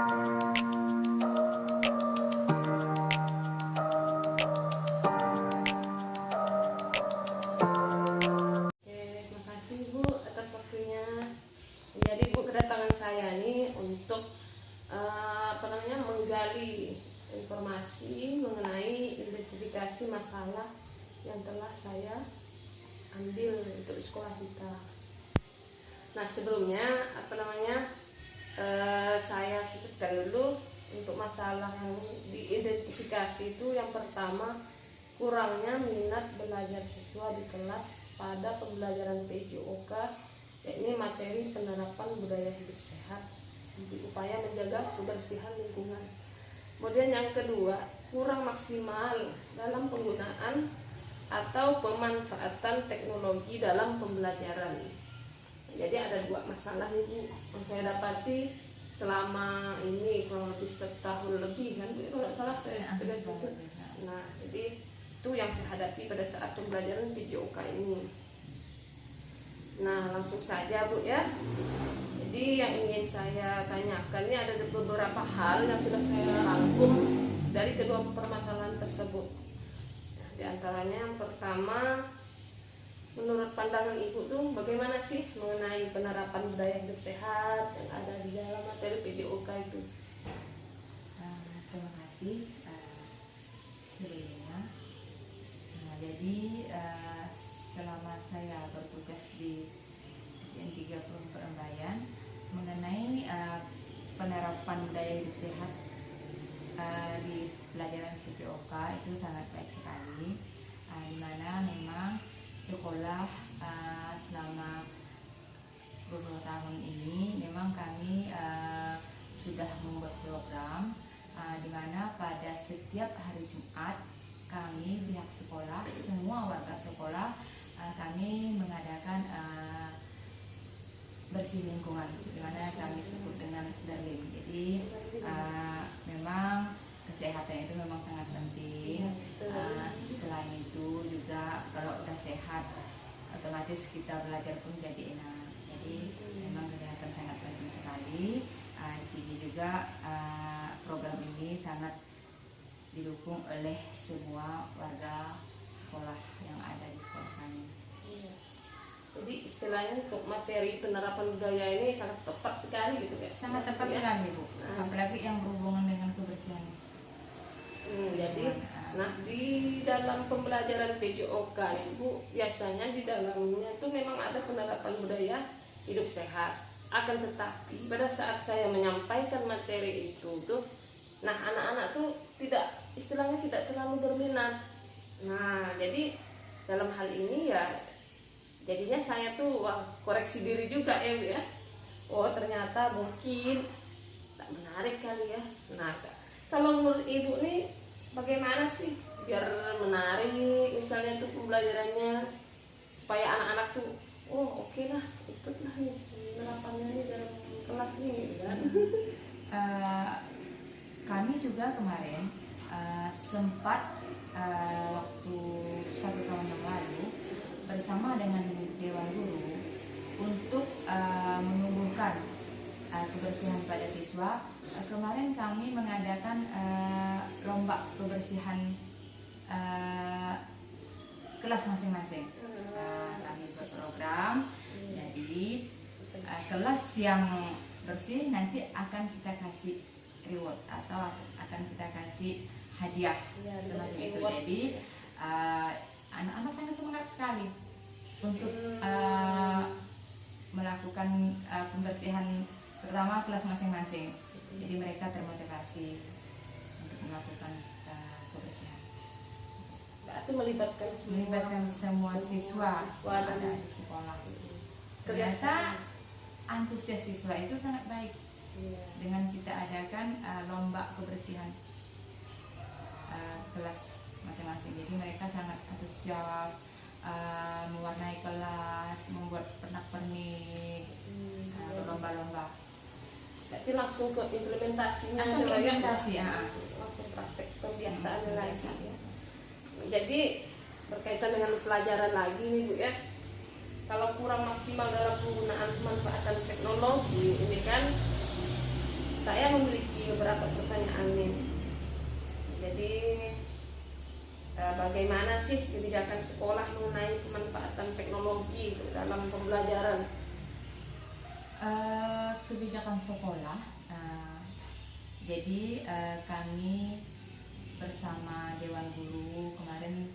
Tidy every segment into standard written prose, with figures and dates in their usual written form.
Makasih Bu atas waktunya. Jadi Bu, kedatangan saya ini untuk menggali informasi mengenai identifikasi masalah yang telah saya ambil untuk sekolah kita. Nah, sebelumnya saya sebutkan dulu untuk masalah yang diidentifikasi itu. Yang pertama, kurangnya minat belajar siswa di kelas pada pembelajaran PJOK, yakni materi penerapan budaya hidup sehat, upaya menjaga kebersihan lingkungan. Kemudian yang kedua, kurang maksimal dalam penggunaan atau pemanfaatan teknologi dalam pembelajaran. Jadi ada dua masalah ini yang saya dapati selama ini kurang lebih setahun lebih kan, itu nggak salah saya. Nah, jadi itu yang saya hadapi pada saat pembelajaran PJOK ini. Nah, langsung saja Bu ya. Jadi yang ingin saya tanyakan ini ada beberapa hal yang sudah saya rangkum dari kedua permasalahan tersebut. Nah, di antaranya yang pertama, menurut pandangan Ibu tuh bagaimana sih mengenai penerapan budaya hidup sehat yang ada di dalam materi PJOK itu? Terima kasih sebelumnya. Jadi selama saya bertugas di SDN 3 Perembayan mengenai penerapan budaya hidup sehat di pelajaran PJOK itu sangat baik sekali, di mana memang sekolah selama beberapa tahun ini memang kami sudah membuat program di mana pada setiap hari Jumat kami pihak sekolah, semua warga sekolah, kami mengadakan bersih lingkungan, di mana kami sebut dengan Darling. Jadi memang kesehatan itu memang sangat penting. Selain itu juga kalau udah sehat, otomatis kita belajar pun jadi enak. Jadi memang kesehatan sangat penting sekali. Di sini juga program ini sangat didukung oleh semua warga sekolah yang ada di sekolah kami. Iya. Jadi istilahnya untuk materi penerapan budaya ini sangat tepat sekali gitu ya? Sangat tepat sekali Bu, apalagi yang berhubungan dengan kebersihan. Jadi, nah di dalam pembelajaran PJOK Bu, biasanya di dalamnya itu memang ada penerapan budaya hidup sehat. Akan tetapi pada saat saya menyampaikan materi itu tuh, nah anak-anak tuh istilahnya tidak terlalu berminat. Nah, jadi dalam hal ini ya jadinya saya tuh koreksi diri juga ya. Oh, ternyata mungkin tak menarik kali ya. Nah, kalau menurut Ibu nih bagaimana sih biar menarik misalnya tuh pembelajarannya, supaya anak-anak tuh oke lah, ikutlah nih penerapannya nih dalam kelas nih gitu kan. Kami juga kemarin sempat waktu 1 tahun yang lalu bersama dengan Dewan Guru untuk menumbuhkan kebersihan pada siswa. Kemarin kami mengadakan lomba kebersihan kelas masing-masing. Kami berprogram, jadi kelas yang bersih nanti akan kita kasih reward atau akan kita kasih hadiah semacam itu. Jadi anak-anak sangat semangat sekali untuk melakukan pembersihan, terutama kelas masing-masing. Jadi mereka termotivasi untuk melakukan kebersihan. Berarti melibatkan semua siswa yang ada di sekolah. Ternyata antusias siswa itu sangat baik. Dengan kita adakan lomba kebersihan kelas masing-masing, jadi mereka sangat antusias mewarnai kelas, membuat pernak-pernik, berlomba-lomba. Berarti langsung ke implementasinya, langsung praktek kebiasaan lagi ya. Jadi berkaitan dengan pelajaran lagi nih Bu ya, kalau kurang maksimal dalam penggunaan pemanfaatan teknologi ini kan saya memiliki beberapa pertanyaan nih. Jadi bagaimana sih kebijakan sekolah mengenai pemanfaatan teknologi dalam pembelajaran? Kebijakan sekolah, jadi kami bersama Dewan Guru kemarin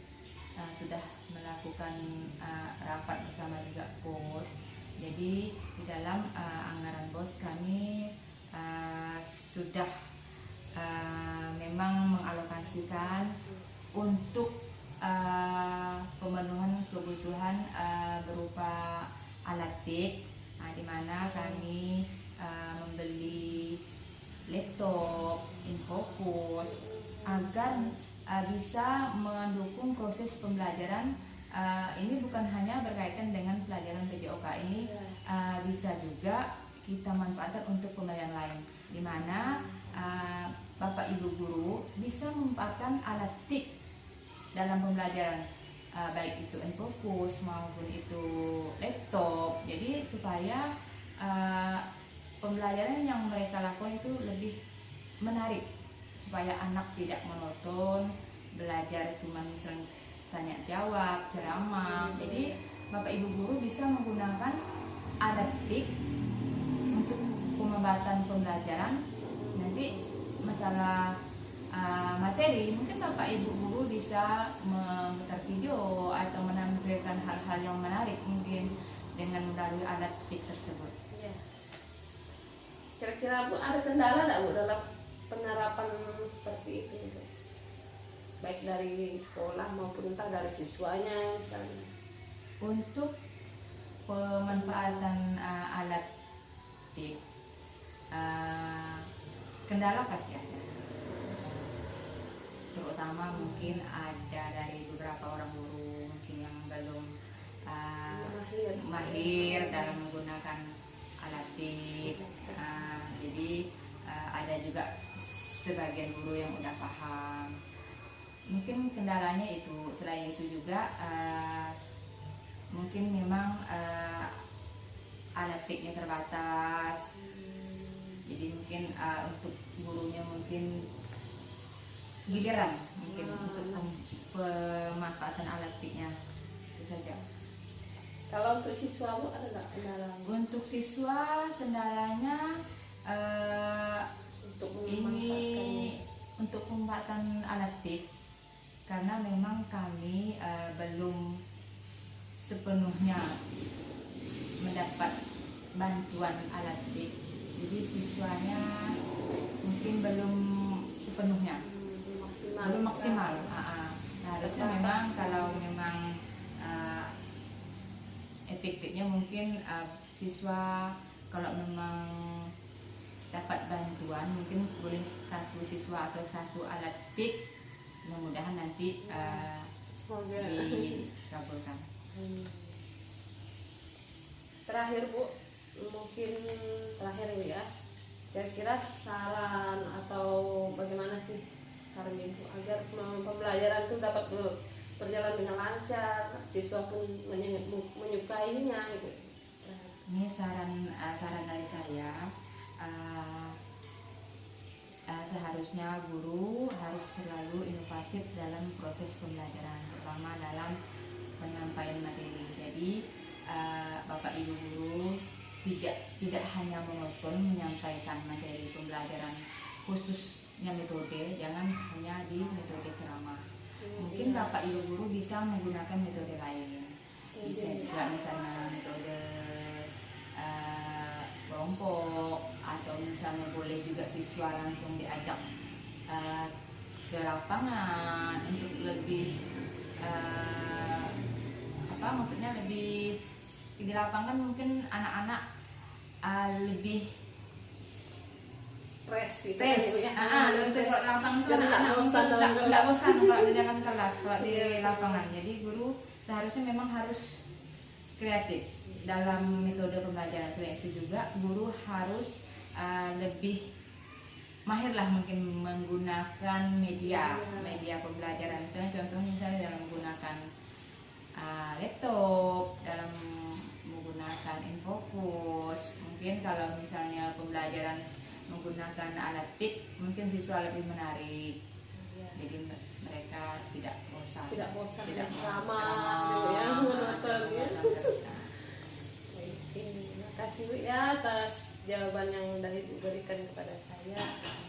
sudah melakukan rapat bersama juga BOS. Jadi di dalam anggaran BOS kami sudah memang mengalokasikan untuk pemenuhan kebutuhan berupa alat TIK, di mana kami membeli laptop, infocus agar bisa mendukung proses pembelajaran. Ini bukan hanya berkaitan dengan pelajaran PJOK, ini bisa juga kita manfaatkan untuk pembelajaran lain, di mana Bapak Ibu guru bisa memanfaatkan alat TIK dalam pembelajaran, baik itu infocus maupun itu laptop. Jadi supaya pembelajaran yang mereka lakukan itu lebih menarik, supaya anak tidak monoton belajar cuma misalnya tanya jawab, ceramah. Jadi Bapak Ibu guru bisa menggunakan alat TIK untuk pembuatan pembelajaran. Nanti masalah materi, mungkin Bapak Ibu guru bisa memutar video atau menampilkan hal-hal yang menarik mungkin dengan melalui alat TIK tersebut. Ya. Kira-kira Bu ada kendala nggak Bu dalam penerapan seperti itu? Baik dari sekolah maupun entah dari siswanya misalnya. Untuk pemanfaatan alat TIK, kendala pasti ada, terutama mungkin ada dari beberapa orang guru mungkin yang belum mahir dalam menggunakan alat TIK. Jadi ada juga sebagian guru yang udah paham. Mungkin kendalanya itu, selain itu juga mungkin memang alat TIK-nya terbatas. Jadi mungkin untuk gurunya mungkin giliran mungkin untuk pemanfaatan alat TIK-nya, itu saja. Kalau untuk siswa Bu ada nggak kendala? Untuk siswa kendalanya untuk pemanfaatan alat TIK, karena memang kami belum sepenuhnya mendapat bantuan alat TIK. Jadi siswanya mungkin belum sepenuhnya, belum maksimal. Harusnya memang kalau memang efektifnya mungkin siswa kalau memang dapat bantuan mungkin boleh satu siswa atau satu alat TIK, mudah-mudahan nanti Semoga dikabulkan. Terakhir Bu, mungkin terakhir ya, kira-kira saran atau bagaimana sih saran Ibu agar pembelajaran itu dapat berjalan dengan lancar, siswa pun menyukainya gitu. Ini saran dari saya, seharusnya guru harus selalu inovatif dalam proses pembelajaran, terutama dalam penyampaian materi. Jadi Bapak Ibu guru tidak hanya monoton menyampaikan materi pembelajaran, khususnya metode, jangan hanya di metode ceramah. Mungkin Bapak Ibu guru bisa menggunakan metode lain, bisa juga misalnya metode kelompok, atau misalnya boleh juga siswa langsung diajak ke lapangan untuk lebih maksudnya lebih di lapangan, mungkin anak-anak lebih Stres untuk lapangan itu anak-anak nggak bosan kalau di dalam kelas, kalau di lapangan. Jadi guru seharusnya memang harus kreatif dalam metode pembelajaran. Selain itu juga guru harus lebih mahir lah mungkin menggunakan media pembelajaran. Misalnya dalam menggunakan laptop, dalam menggunakan infocus. Mungkin kalau misalnya pembelajaran menggunakan alat tik, mungkin siswa lebih menarik. Ya. Jadi mereka tidak bosan. Tidak bosan, tidak drama drama, ya, menonton ya. terus. Baik, terima kasih Bu ya atas jawaban yang sudah Ibu berikan kepada saya.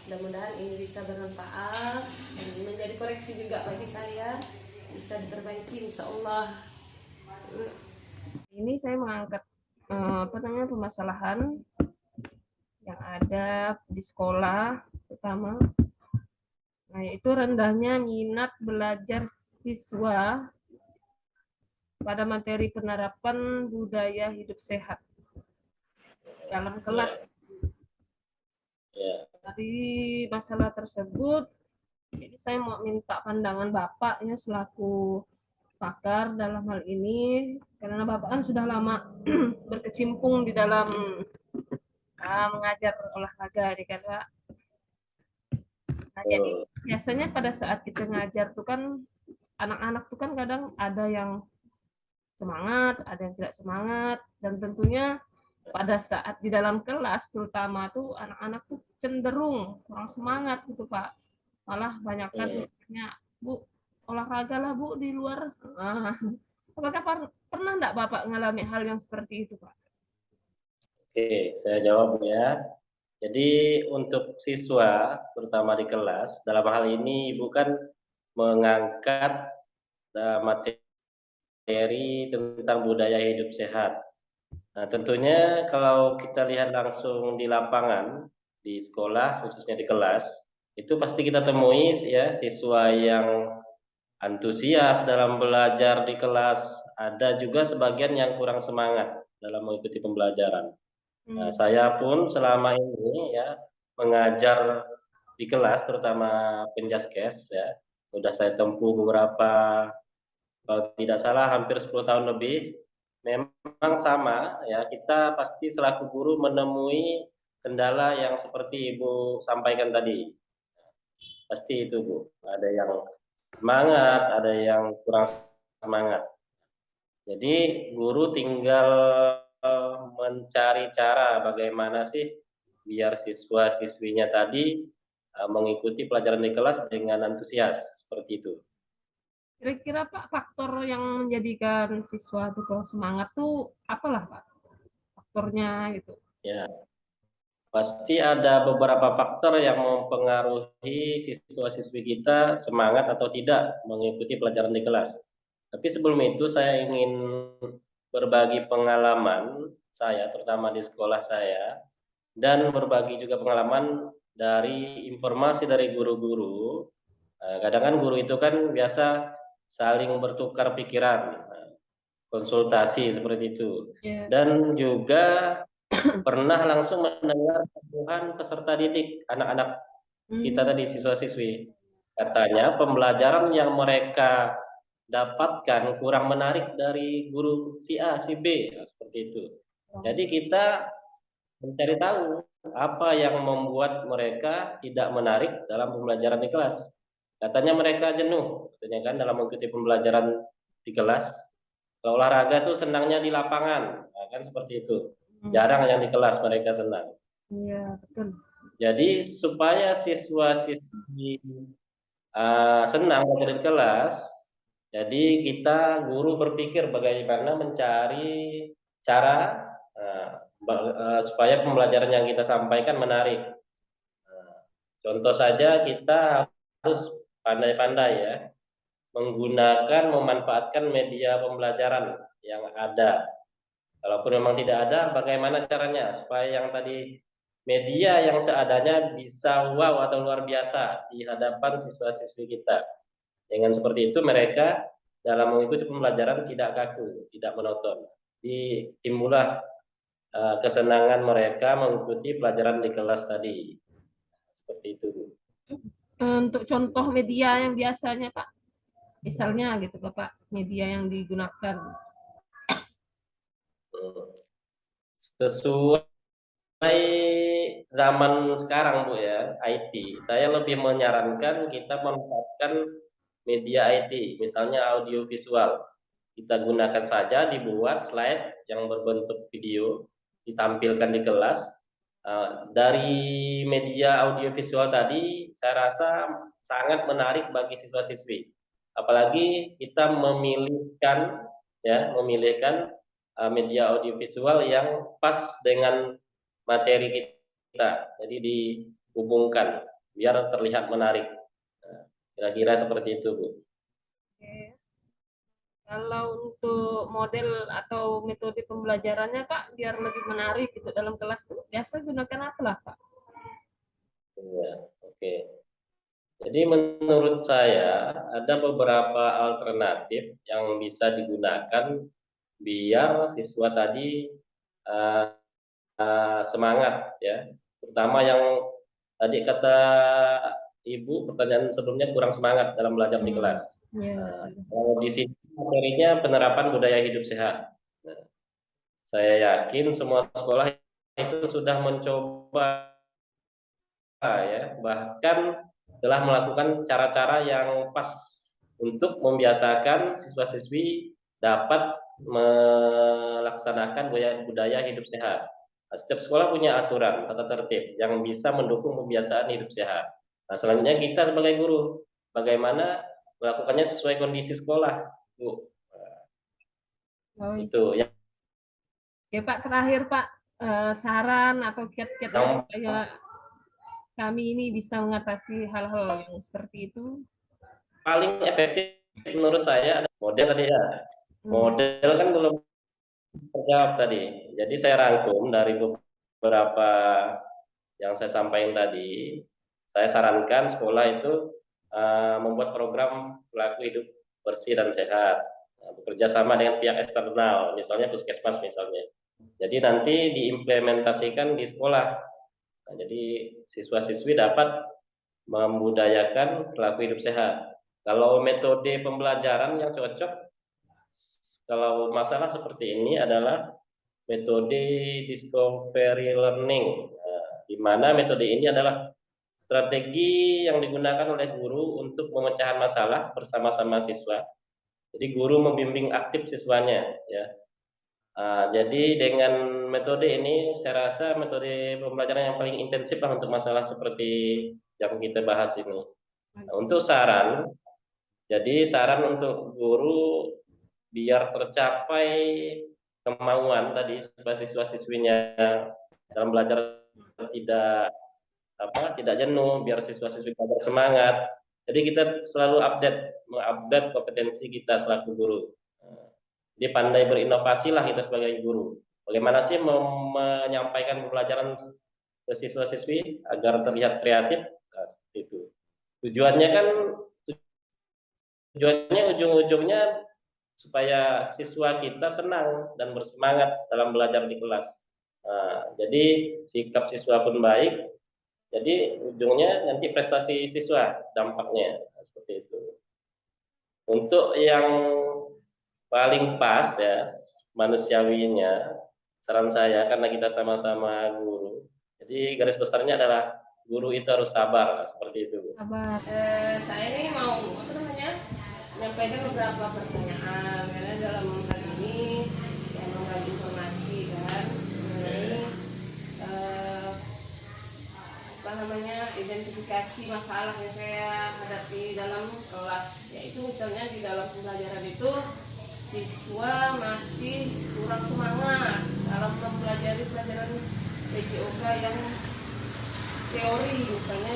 Mudah-mudahan ini bisa bermanfaat dan menjadi koreksi juga bagi saya, bisa diperbaiki insya Allah. Ini saya mengangkat permasalahan yang ada di sekolah terutama. Nah, yaitu rendahnya minat belajar siswa pada materi penerapan budaya hidup sehat dalam kelas. Dari masalah tersebut, jadi saya mau minta pandangan Bapak ya selaku pakar dalam hal ini, karena Bapak kan sudah lama berkecimpung di dalam mengajar olahraga nih kan Pak. Nah, jadi biasanya pada saat kita ngajar tuh kan anak-anak tuh kan kadang ada yang semangat, ada yang tidak semangat, dan tentunya pada saat di dalam kelas terutama tuh anak-anak tuh cenderung kurang semangat gitu Pak. Malah banyak kan misalnya, Bu, olahraga lah Bu di luar. Apakah pernah enggak Bapak mengalami hal yang seperti itu Pak? Oke, saya jawab ya. Jadi untuk siswa, terutama di kelas, dalam hal ini Ibu kan mengangkat materi tentang budaya hidup sehat. Nah, tentunya kalau kita lihat langsung di lapangan, di sekolah, khususnya di kelas, itu pasti kita temui ya siswa yang antusias dalam belajar di kelas, ada juga sebagian yang kurang semangat dalam mengikuti pembelajaran. Nah, saya pun selama ini ya mengajar di kelas, terutama penjaskes ya, sudah saya tempuh beberapa, kalau tidak salah hampir 10 tahun lebih. Memang sama ya, kita pasti selaku guru menemui kendala yang seperti Ibu sampaikan tadi. Pasti itu Bu, ada yang semangat, ada yang kurang semangat. Jadi guru tinggal mencari cara bagaimana sih biar siswa-siswinya tadi mengikuti pelajaran di kelas dengan antusias, seperti itu. Kira-kira Pak, faktor yang menjadikan siswa itu semangat tuh apalah Pak? Faktornya gitu. Ya, pasti ada beberapa faktor yang mempengaruhi siswa-siswi kita semangat atau tidak mengikuti pelajaran di kelas. Tapi sebelum itu saya ingin berbagi pengalaman saya, terutama di sekolah saya, dan berbagi juga pengalaman dari informasi dari guru-guru. Kadang kan guru itu kan biasa saling bertukar pikiran, konsultasi seperti itu. Dan juga pernah langsung mendengar keluhan peserta didik, anak-anak kita tadi, siswa-siswi. Katanya pembelajaran yang mereka dapatkan kurang menarik dari guru si A, si B, seperti itu. Jadi kita mencari tahu apa yang membuat mereka tidak menarik dalam pembelajaran di kelas. Katanya mereka jenuh, katanya kan dalam mengikuti pembelajaran di kelas. Kalau olahraga tuh senangnya di lapangan, nah, kan seperti itu. Jarang yang di kelas mereka senang. Iya, betul. Jadi supaya siswa-siswi senang belajar di kelas, jadi kita guru berpikir bagaimana mencari cara supaya pembelajaran yang kita sampaikan menarik. Contoh saja kita harus pandai-pandai ya menggunakan, memanfaatkan media pembelajaran yang ada. Kalaupun memang tidak ada, bagaimana caranya supaya yang tadi media yang seadanya bisa wow atau luar biasa di hadapan siswa-siswi kita. Dengan seperti itu mereka dalam mengikuti pembelajaran tidak kaku, tidak monoton. Timbullah kesenangan mereka mengikuti pelajaran di kelas tadi. Seperti itu. Untuk contoh media yang biasanya Pak, misalnya gitu Bapak, media yang digunakan. Sesuai zaman sekarang Bu ya, IT, saya lebih menyarankan kita memanfaatkan media IT, misalnya audio visual. Kita gunakan saja, dibuat slide yang berbentuk video, ditampilkan di kelas, Dari media audiovisual tadi, saya rasa sangat menarik bagi siswa-siswi. Apalagi kita memilihkan media audiovisual yang pas dengan materi kita. Jadi dihubungkan biar terlihat menarik. Kira-kira seperti itu, Bu. Oke. Kalau untuk model atau metode pembelajarannya Pak, biar lebih menarik gitu dalam kelas tuh biasa gunakan apa lah Pak? Ya, oke. Jadi menurut saya ada beberapa alternatif yang bisa digunakan biar siswa tadi uh, semangat ya. Terutama yang tadi kata Ibu pertanyaan sebelumnya kurang semangat dalam belajar di kelas. Ya. Kalau di sini materinya penerapan budaya hidup sehat. Nah, saya yakin semua sekolah itu sudah mencoba ya, bahkan telah melakukan cara-cara yang pas untuk membiasakan siswa-siswi dapat melaksanakan budaya hidup sehat. Nah, setiap sekolah punya aturan tata tertib yang bisa mendukung kebiasaan hidup sehat. Nah, selanjutnya kita sebagai guru, bagaimana melakukannya sesuai kondisi sekolah, Bu. Oh, Itu yang oke Pak, terakhir Pak, saran atau kiat-kiatnya supaya kami ini bisa mengatasi hal-hal yang seperti itu. paling efektif menurut saya ada model tadi ya. Model kan belum terjawab tadi. Jadi saya rangkum dari beberapa yang saya sampaikan tadi. Saya sarankan sekolah itu membuat program pelaku hidup bersih dan sehat, bekerja sama dengan pihak eksternal, misalnya puskesmas misalnya. Jadi nanti diimplementasikan di sekolah. Nah, jadi siswa-siswi dapat membudayakan pelaku hidup sehat. Kalau metode pembelajaran yang cocok, kalau masalah seperti ini adalah metode discovery learning, di mana metode ini adalah strategi yang digunakan oleh guru untuk memecahkan masalah bersama-sama siswa. Jadi guru membimbing aktif siswanya, ya. Jadi dengan metode ini, saya rasa metode pembelajaran yang paling intensif lah untuk masalah seperti yang kita bahas ini. Nah, untuk saran, jadi saran untuk guru biar tercapai kemauan tadi siswa-siswinya dalam belajar tidak jenuh, biar siswa-siswi belajar semangat. Jadi kita selalu mengupdate kompetensi kita selaku guru. Jadi pandai berinovasi lah kita sebagai guru. Bagaimana sih menyampaikan pembelajaran ke siswa-siswi agar terlihat kreatif? Nah, seperti itu. Tujuannya ujung-ujungnya supaya siswa kita senang dan bersemangat dalam belajar di kelas. Nah, jadi sikap siswa pun baik, jadi ujungnya nanti prestasi siswa dampaknya seperti itu. Untuk yang paling pas ya manusiawinya, saran saya karena kita sama-sama guru, jadi garis besarnya adalah guru itu harus sabar seperti itu. Sabar. Saya ini mau menyampaikan beberapa pertanyaan karena dalam hal ini yang membagi informasi kan mengenai identifikasi masalah yang saya hadapi dalam kelas, yaitu misalnya di dalam pembelajaran itu siswa masih kurang semangat dalam mempelajari pelajaran PJOK yang teori, misalnya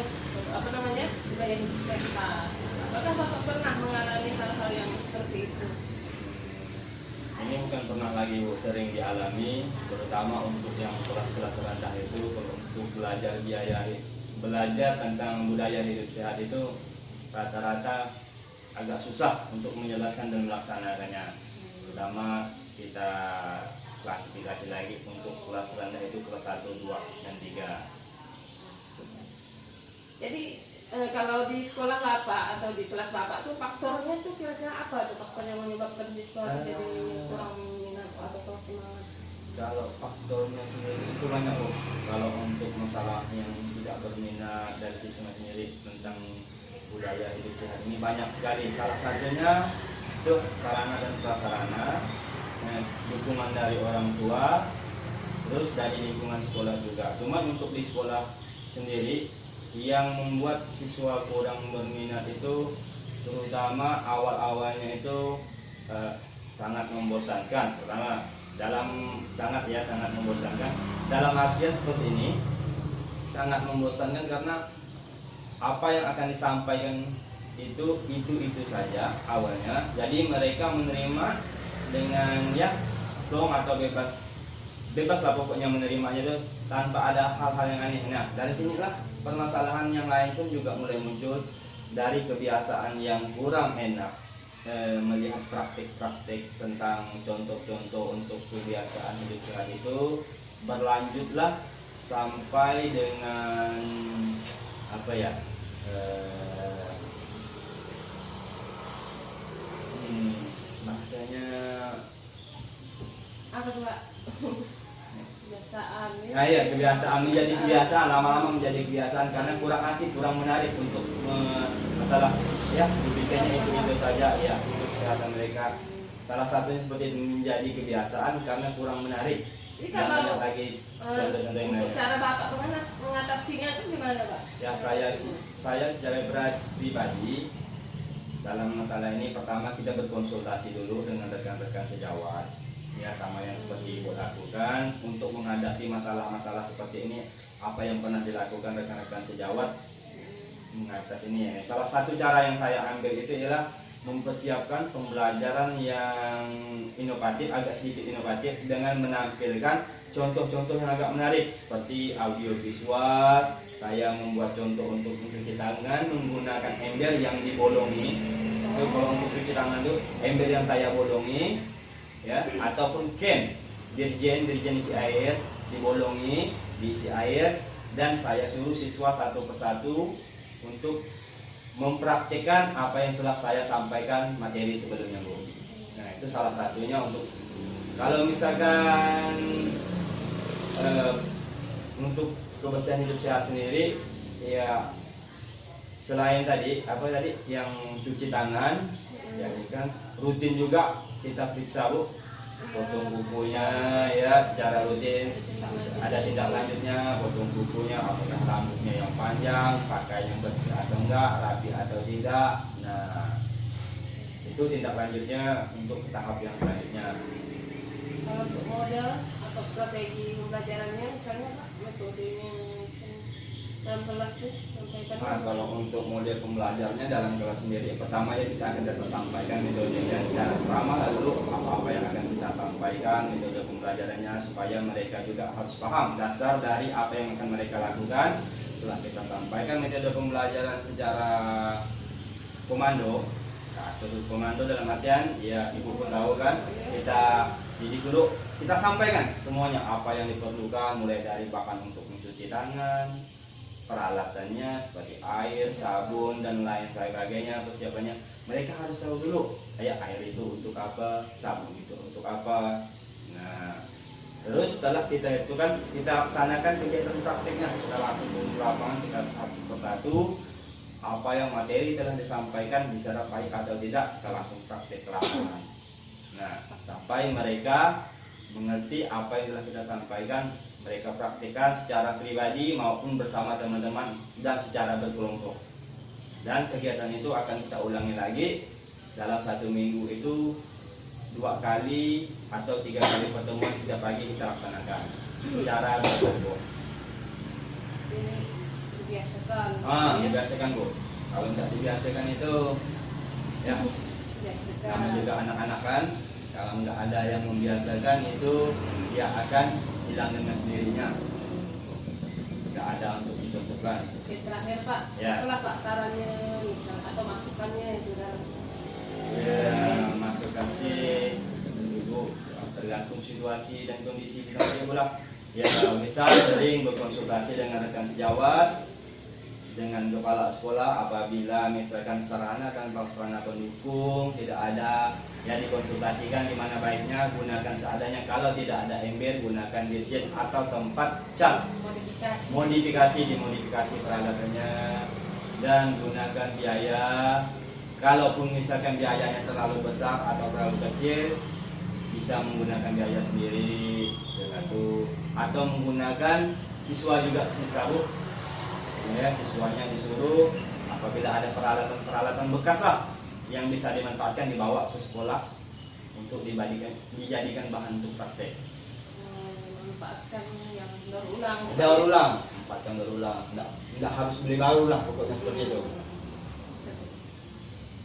budaya hidup sehat. Apakah Bapak pernah mengalami hal-hal yang seperti itu? Ini bukan pernah lagi, sering dialami, terutama untuk yang kelas-kelas rendah itu, untuk belajar tentang budaya hidup sehat itu rata-rata agak susah untuk menjelaskan dan melaksanakannya. Terutama kita klasifikasi lagi untuk kelas rendah itu kelas 1, 2, dan 3. Jadi kalau di sekolah Bapak atau di kelas Bapak tuh faktornya tuh kira-kira apa tuh faktor yang menyebabkan siswa jadi kurang minat atau kurang semangat? Kalau faktornya sendiri itu banyak loh. Kalau untuk masalah yang tidak berminat dari siswa sendiri tentang budaya hidup sehat ini banyak sekali. Salah satunya itu sarana dan prasarana, dukungan dari orang tua, terus dari lingkungan sekolah juga. Cuman untuk di sekolah sendiri yang membuat siswa kurang berminat itu terutama awal-awalnya itu sangat membosankan. Pertama sangat membosankan dalam artian seperti ini, sangat membosankan karena apa yang akan disampaikan itu saja awalnya. Jadi mereka menerima dengan ya dong atau bebas lah pokoknya menerimanya itu tanpa ada hal-hal yang aneh. Nah dari sinilah permasalahan yang lain pun juga mulai muncul dari kebiasaan yang kurang enak. Melihat praktik-praktik tentang contoh-contoh untuk kebiasaan hidup sehat itu berlanjutlah sampai dengan apa ya, bahasanya Apa tuh Pak? Kebiasaan ya. nah ya, kebiasaan menjadi kebiasaan, lama-lama menjadi kebiasaan karena kurang asik, kurang menarik untuk masalah ya dipikirnya itu saja ya untuk kesehatan mereka. Salah satunya seperti itu, menjadi kebiasaan karena kurang menarik. Jadi Yang kalau banyak lagi contoh-contoh yang untuk lain. cara Bapak mengatasinya itu gimana Pak? Ya saya secara pribadi dalam masalah ini pertama kita berkonsultasi dulu dengan rekan-rekan sejawat. Ya sama yang seperti Ibu lakukan untuk menghadapi masalah-masalah seperti ini, apa yang pernah dilakukan rekan-rekan sejawat mengatasi ini ya. Salah satu cara yang saya ambil itu ialah mempersiapkan pembelajaran yang inovatif, agak sedikit inovatif dengan menampilkan contoh-contoh yang agak menarik seperti audio visual. Saya membuat contoh untuk mencuci tangan menggunakan ember yang dibolongi. Itu kalau untuk cuci tangan itu ember yang saya bolongi ya, ataupun can dirjen isi air, dibolongi, diisi air, dan saya suruh siswa satu persatu untuk mempraktikkan apa yang telah saya sampaikan materi sebelumnya Bu. Nah itu salah satunya untuk kalau misalkan untuk kebersihan hidup sehat sendiri ya, selain tadi yang cuci tangan ya kan rutin juga kita periksa Bu, potong kukunya ya secara rutin. Ada tindak lanjutnya, potong kukunya, apakah rambutnya yang panjang, pakai yang bersih atau enggak, rapi atau tidak. Nah itu tindak lanjutnya untuk tahap yang selanjutnya. Kalau untuk model atau strategi pembelajarannya misalnya Pak, metodenya dalam kelas tuh sampaikan. Nah, kalau untuk model pembelajarnya dalam kelas sendiri, pertama ya kita akan dapat sampaikan metodenya secara ceramah, lalu apa-apa yang akan kita sampaikan metode pembelajarannya supaya mereka juga harus paham dasar dari apa yang akan mereka lakukan. Setelah kita sampaikan metode pembelajaran secara komando, komando dalam artian ya Ibu pun tahu kan, kita didik dulu, kita sampaikan semuanya apa yang diperlukan, mulai dari bahan untuk mencuci tangan, peralatannya seperti air, sabun dan lain sebagainya, persiapannya mereka harus tahu dulu. Kayak air itu untuk apa, sabun itu untuk apa. Nah, terus setelah kita itu kan kita laksanakan kegiatan praktiknya, kita langsung di lapangan, kita satu persatu apa yang materi telah disampaikan diserap baik atau tidak, kita langsung praktik ke lapangan. Nah, sampai mereka mengerti apa yang telah kita sampaikan, mereka praktikkan secara pribadi maupun bersama teman-teman dan secara berkelompok. Dan kegiatan itu akan kita ulangi lagi dalam 1 minggu itu 2 kali atau 3 kali pertemuan setiap pagi kita laksanakan secara berkelompok. Ini dibiasakan. Dibiasakan Bu. Kalau tidak dibiasakan itu ya Biasakan. namanya juga anak-anak kan, kalau nggak ada yang membiasakan itu dia akan hilang dengan sendirinya, nggak ada untuk dicontohkan. Oke, terakhir Pak, Ya. apalah Pak sarannya misal atau masukannya itu dalam Ya, masukan sih Ibu tergantung situasi dan kondisi kita pula. Ya, misal sering berkonsultasi dengan rekan sejawat, dengan kepala sekolah apabila misalkan sarana dan prasarana pendukung tidak ada, ya dikonsultasikan di mana baiknya gunakan seadanya. Kalau tidak ada ember, gunakan dirjen atau tempat cat. Dimodifikasi peralatannya dan gunakan biaya. Kalaupun misalkan biayanya terlalu besar atau terlalu kecil, bisa menggunakan biaya sendiri. Dengan itu atau menggunakan siswa juga bisa Bu. Ya, siswanya disuruh apabila ada peralatan-peralatan bekas lah yang bisa dimanfaatkan dibawa ke sekolah untuk dijadikan bahan untuk praktek. Memanfaatkan yang berulang. Daur ulang, manfaatkan daur ulang. Nggak harus beli baru lah pokoknya seperti itu.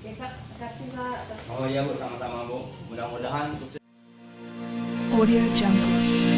Ya Kak, kasih Kak. Oh iya Bu, sama-sama Bu. Mudah-mudahan sukses. Audio Jungle.